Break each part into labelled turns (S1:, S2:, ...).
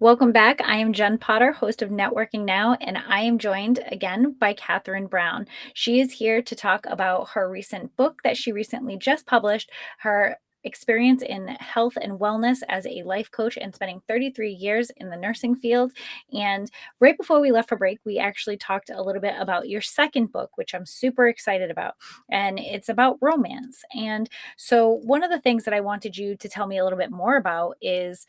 S1: Welcome back. I am Jen Potter, host of Networking Now, and I am joined again by Catherine Brown. She is here to talk about her recent book that she recently just published, her experience in health and wellness as a life coach and spending 33 years in the nursing field. And right before we left for break, we actually talked a little bit about your second book, which I'm super excited about. And it's about romance. And so, one of the things that I wanted you to tell me a little bit more about is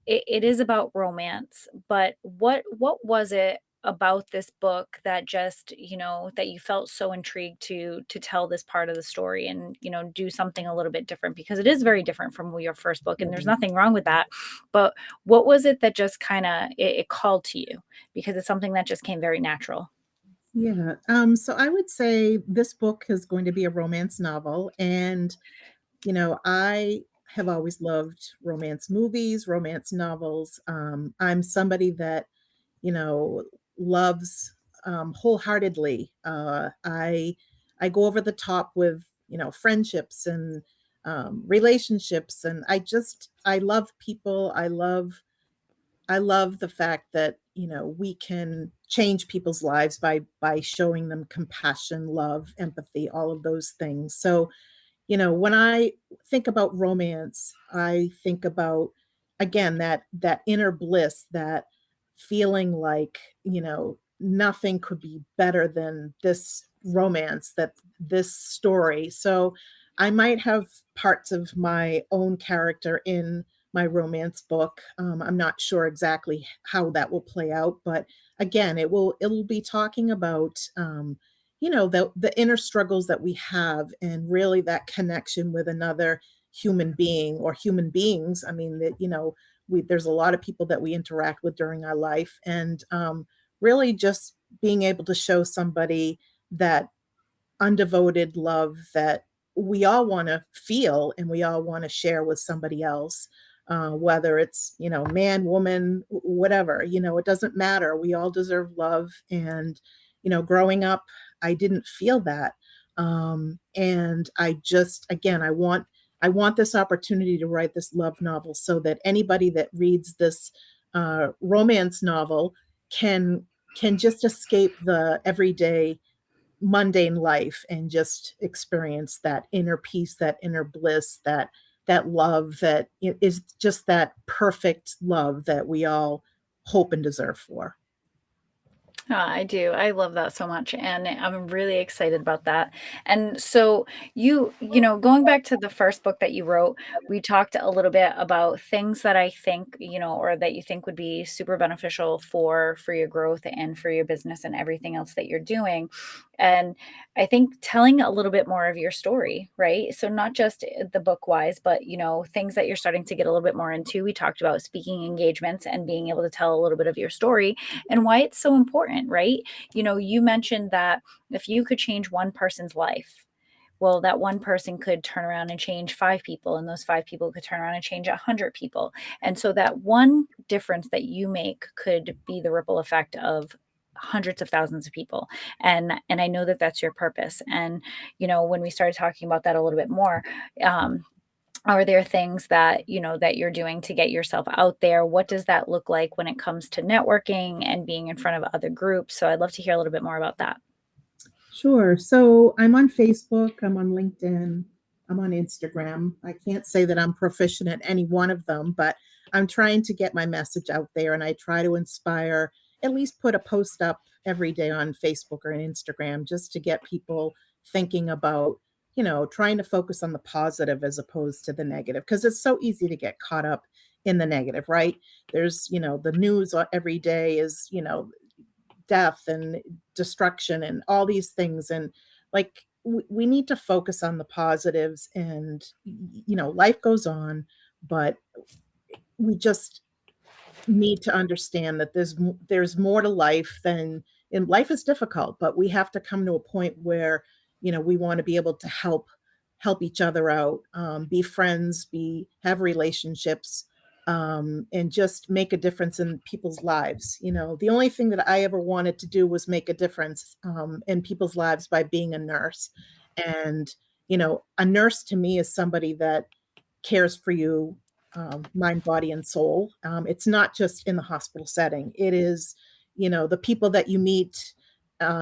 S1: it is about romance, but what was it about this book that just, that you felt so intrigued to tell this part of the story and, do something a little bit different because it is very different from your first book and there's nothing wrong with that. But what was it that just kind of it called to you because it's something that just came very natural?
S2: Yeah. So I would say this book is going to be a romance novel. And, I have always loved romance movies, romance novels. I'm somebody that, you know, loves wholeheartedly. I go over the top with, friendships and relationships. And I love people. I love the fact that, we can change people's lives by showing them compassion, love, empathy, all of those things. So, when I think about romance, I think about again that inner bliss, that feeling like, nothing could be better than this romance, that this story. So I might have parts of my own character in my romance book. I'm not sure exactly how that will play out, but again, it'll be talking about the inner struggles that we have, and really that connection with another human being or human beings. I mean, that there's a lot of people that we interact with during our life, and really just being able to show somebody that undevoted love that we all want to feel and we all want to share with somebody else, whether it's man, woman, whatever. It doesn't matter. We all deserve love. And growing up, I didn't feel that. And I just, again, I want this opportunity to write this love novel so that anybody that reads this romance novel can just escape the everyday mundane life and just experience that inner peace, that inner bliss, that love that is just that perfect love that we all hope and deserve for.
S1: I do. I love that so much, and I'm really excited about that. And so going back to the first book that you wrote, we talked a little bit about things that I think, or that you think would be super beneficial for your growth and for your business and everything else that you're doing. And I think telling a little bit more of your story, right? So not just the book wise, but things that you're starting to get a little bit more into. We talked about speaking engagements and being able to tell a little bit of your story and why it's so important, right? You mentioned that if you could change one person's life, well, that one person could turn around and change five people, and those five people could turn around and change 100 people. And so that one difference that you make could be the ripple effect of hundreds of thousands of people. And I know that that's your purpose. And when we started talking about that a little bit more, um, are there things that that you're doing to get yourself out there? What does that look like when it comes to networking and being in front of other groups? So I'd love to hear a little bit more about that.
S2: Sure. So I'm on Facebook, I'm on LinkedIn, I'm on Instagram. I can't say that I'm proficient at any one of them, but I'm trying to get my message out there, and I try to inspire, at least put a post up every day on Facebook or on Instagram, just to get people thinking about, trying to focus on the positive as opposed to the negative, because it's so easy to get caught up in the negative, right? There's, the news every day is, death and destruction and all these things. And like we need to focus on the positives, and life goes on, but we just need to understand that there's more to life than, and life is difficult, but we have to come to a point where we want to be able to help each other out, be friends, be have relationships, and just make a difference in people's lives. The only thing that I ever wanted to do was make a difference in people's lives by being a nurse. And a nurse to me is somebody that cares for you mind, body, and soul. It's not just in the hospital setting. It is, the people that you meet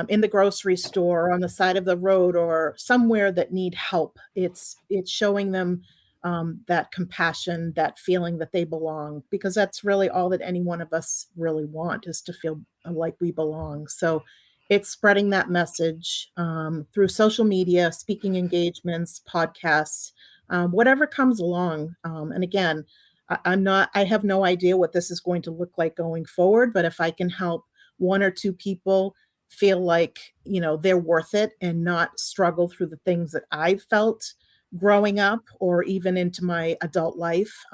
S2: in the grocery store, on the side of the road, or somewhere that need help. It's showing them that compassion, that feeling that they belong, because that's really all that any one of us really want, is to feel like we belong. So it's spreading that message through social media, speaking engagements, podcasts, whatever comes along. And again, I have no idea what this is going to look like going forward, but if I can help one or two people feel like, they're worth it and not struggle through the things that I've felt growing up or even into my adult life,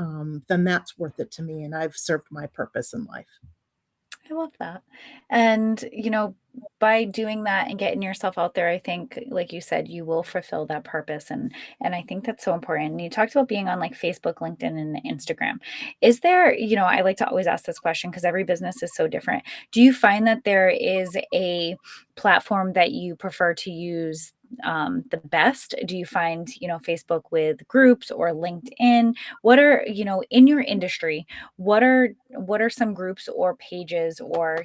S2: then that's worth it to me. And I've served my purpose in life.
S1: I love that. And, by doing that and getting yourself out there, I think, like you said, you will fulfill that purpose. And I think that's so important. And you talked about being on like Facebook, LinkedIn, and Instagram. Is there, I like to always ask this question because every business is so different. Do you find that there is a platform that you prefer to use the best? Do you find, Facebook with groups or LinkedIn? What are, in your industry, what are some groups or pages or,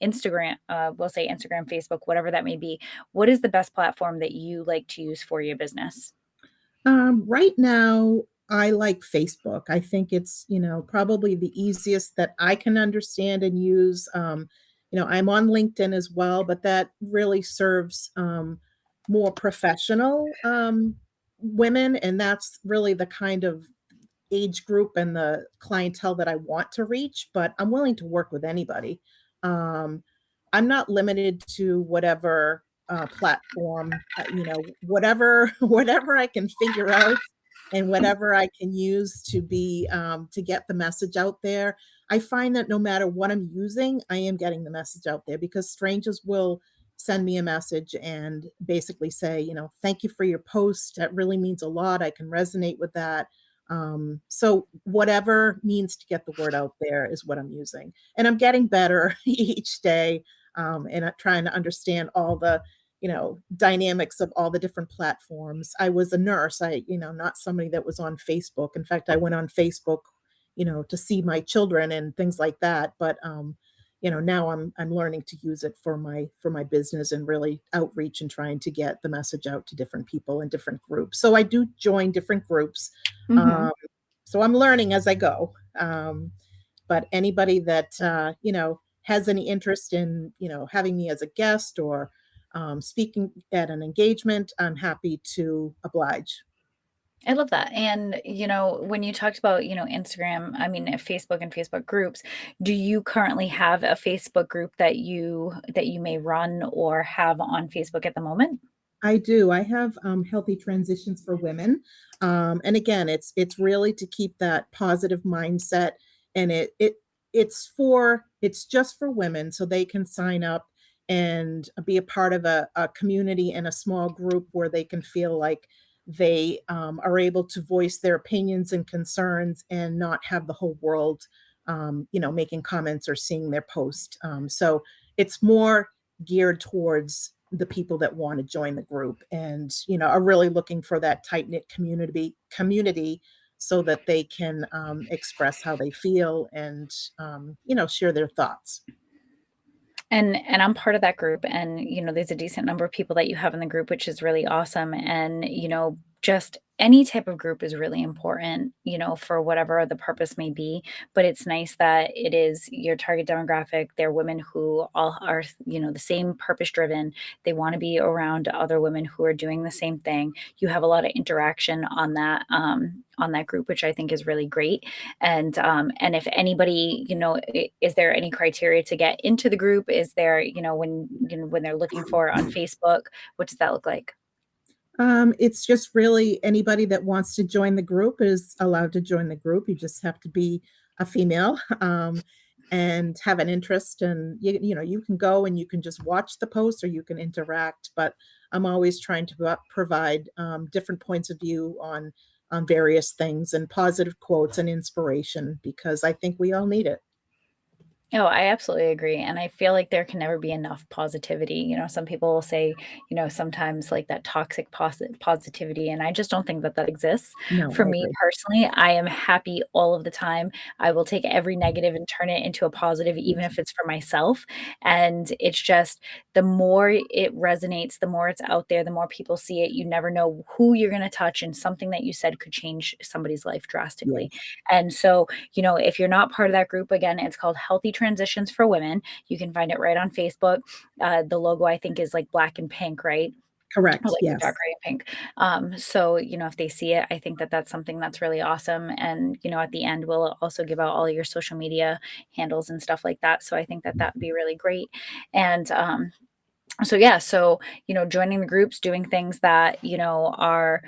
S1: Instagram, we'll say Instagram, Facebook, whatever that may be. What is the best platform that you like to use for your business?
S2: Right now, I like Facebook. I think it's, probably the easiest that I can understand and use. I'm on LinkedIn as well, but that really serves more professional women. And that's really the kind of age group and the clientele that I want to reach, but I'm willing to work with anybody. Um, I'm not limited to whatever platform, whatever whatever I can figure out and whatever I can use to be to get the message out there. I find that no matter what I'm using, I am getting the message out there because strangers will send me a message and basically say, thank you for your post. That really means a lot. I can resonate with that. So whatever means to get the word out there is what I'm using. And I'm getting better each day, and trying to understand all the, dynamics of all the different platforms. I was a nurse. Not somebody that was on Facebook. In fact, I went on Facebook, to see my children and things like that. But now I'm learning to use it for my business and really outreach and trying to get the message out to different people in different groups. So I do join different groups.
S1: Mhm.
S2: Um, so I'm learning as I go. But anybody that has any interest in having me as a guest or speaking at an engagement, I'm happy to oblige.
S1: I love that. And, when you talked about, Instagram, I mean, Facebook and Facebook groups, do you currently have a Facebook group that you may run or have on Facebook at the moment?
S2: I do. I have healthy transitions for women, and again, it's really to keep that positive mindset, and it's just for women, so they can sign up and be a part of a community and a small group where they can feel like they are able to voice their opinions and concerns and not have the whole world, making comments or seeing their post. So it's more geared towards the people that want to join the group and are really looking for that tight knit community so that they can express how they feel and share their thoughts.
S1: And I'm part of that group, and, there's a decent number of people that you have in the group, which is really awesome, and, just any type of group is really important, for whatever the purpose may be, but it's nice that it is your target demographic. They're women who all are, the same purpose driven. They wanna be around other women who are doing the same thing. You have a lot of interaction on that group, which I think is really great. And if anybody, is there any criteria to get into the group? Is there, when they're looking for it on Facebook, what does that look like?
S2: It's just really anybody that wants to join the group is allowed to join the group. You just have to be a female, and have an interest. And you can go and you can just watch the post or you can interact. But I'm always trying to provide different points of view on various things and positive quotes and inspiration because I think we all need it.
S1: Oh, I absolutely agree, and I feel like there can never be enough positivity. Some people will say, sometimes like that toxic positivity, and I just don't think that that exists.
S2: No,
S1: For
S2: I
S1: me
S2: agree.
S1: personally, I am happy all of the time. I will take every negative and turn it into a positive, even if it's for myself. And it's just the more it resonates, the more it's out there, the more people see it. You never know who you're going to touch, and something that you said could change somebody's life drastically.
S2: Yes.
S1: And so, if you're not part of that group, again, it's called Healthy Transitions for Women. You can find it right on Facebook. The logo, I think, is like black and pink, right? Or
S2: Correct,
S1: like dark
S2: yes.
S1: gray and pink. So, if they see it, I think that that's something that's really awesome. And, at the end, we'll also give out all your social media handles and stuff like that. So I think that that would be really great. And so yeah, so joining the groups, doing things that are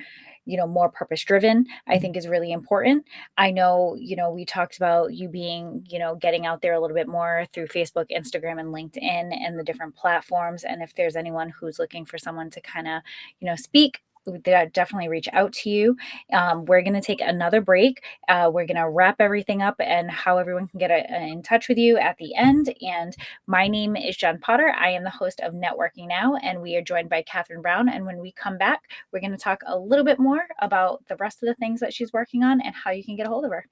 S1: more purpose driven, I think is really important. I know we talked about you being getting out there a little bit more through Facebook, Instagram, and LinkedIn and the different platforms. And if there's anyone who's looking for someone to kind of speak, definitely reach out to you. We're going to take another break. We're going to wrap everything up and how everyone can get in touch with you at the end. And my name is Jen Potter. I am the host of Networking Now, and we are joined by Catherine Brown. And when we come back, we're going to talk a little bit more about the rest of the things that she's working on and how you can get a hold of her.